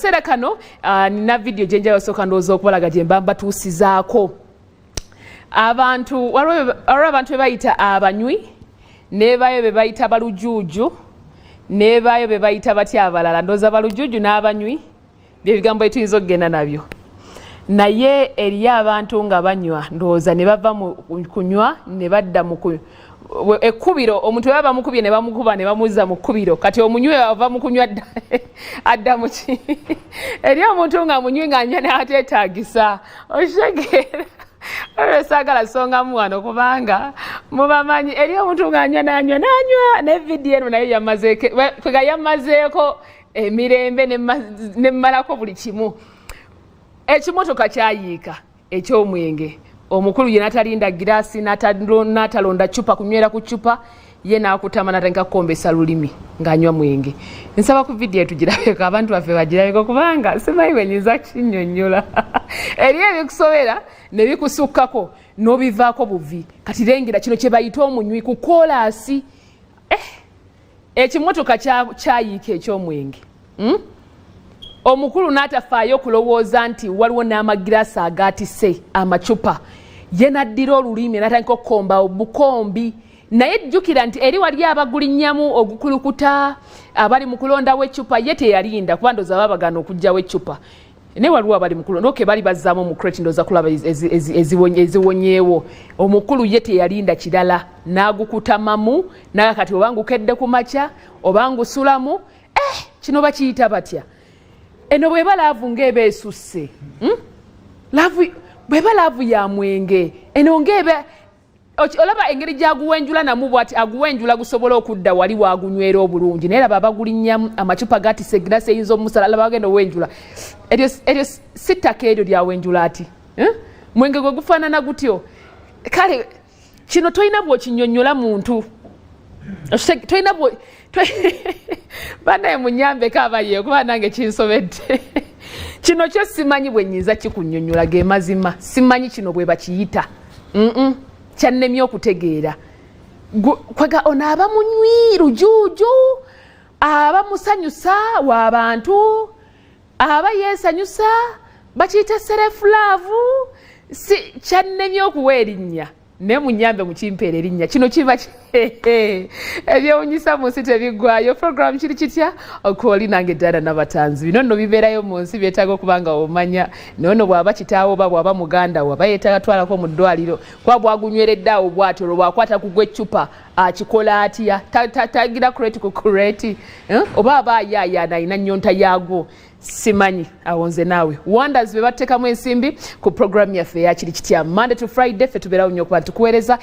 Sera kano nina video jenja yosooka ndowooza okubalaga gye mba mbatuusizaako abantu waliwo abantu be bayita abanywi nebayo be bayita balujuuju nebayo be bayita batya abalala ndowooza balujuuju n'abanywi by'ebigambo ebituyinza okugenda nabyo naye eriyo abantu nga banywa ndowooza ne bava mu kunywa ne badda mu ekkubiro omuntu baba mukubye ne bamukuba ne bamuzza mu kkubiro kati omunywe ava mu kunywa adda mu ki eri omuntu nga munywi ng'anywa n'ateetaagisa okitegeera saagala songamu wano kubanga mubamanyi eri omuntu ng'anywa n'anywa ne vidiyo eno naye yamazeeko emirembe ne mmalako buli kimu. Ekimotoka kyayiika eky'omwenge omukulu ye natalinda giraasi natalonda cupa kunywera ku cupa ye nakutama natandika kukombesa lulimi ng'anywa mwenge. Nsaba ku vidiyo tugirabeko abantu baffe bagirabeko kubanga simanyi bwenyinza kukinnyonnyola eriyo ebikusobera ne bikusukkako n'obivaako buvi kati lengera kino kye bayita omunywi ku koolaasi ekimotoka kyayiika eky'omwenge omukulu n'atafaayo kulowooza nti waliwo n'amagiraasi agaatise amacupa ye naddira olulimi n'atandika okukomba obukombi naye jjukira nti eri wali abagulinnyamu ogukulukuta abali mu kulondawo eccupa ye teyalinda kuba ndooza babagana okugyawo eccupa naye waliwo abali mu kulonda oke bali bazzaamu mu crate ndooza kulaba eziwonyeewo omukulu ye teyalinda kirala n'agukutamamu naga kati oba ngukedde ku makya oba ngusulamu kino bakiyita batya eno bweba laavu ng'eba esusse bweba laavu ya mwenge eno ng'eba olaba engeri gy'aguwenjula namu bwati aguwenjula gusobola okudda wali waagunywera obulungi naye laba abagulinnyamu amacupa gaatise egiraasi eyinza omusala laba bagenda owenjula eryo si ttaka eryo lyawenjula ati mwenge gwe gufaanana gutyo kale kino tolina bw'okinnyonnyola muntu tolina banaye munyambeko abayeyo kuba nange kinsobedde kino kyo simanyi bwe nnyinza kikunnyonnyola ge mazima simanyi kino bwe bakiyita kyannemye okutegeera kwega ono aba munywi lujuuju aba musanyusa w'abantu aba yeesanyusa bakiyita serefulaavu si kyannemye okuwa erinnya ne munyambe mukimpeera erinnya kino kiba ebyewunyisa mu nsi tebiggwayo program kiri kitya okoli nange ddala n'abatanzi bino nno bibeerayo mu nsi byetaaga okubanga omanya nono bw'aba kitaawo oba bw'aba muganda wo aba yeetaaga twalako mu ddwaliro kuba bwagunyweredde awo bw'atyo olwo bwakwata ku gw'eccupa akikola atya tagira kureti ku kureti oba aba ayaayaana alina nnyonta yaagwo simanyi awo nze naawe wonders be bateekamu ensimbi ku program yaffe eya kiri kitya Monday to Friday ffe tubeerawo nnyo okuba tukuweereza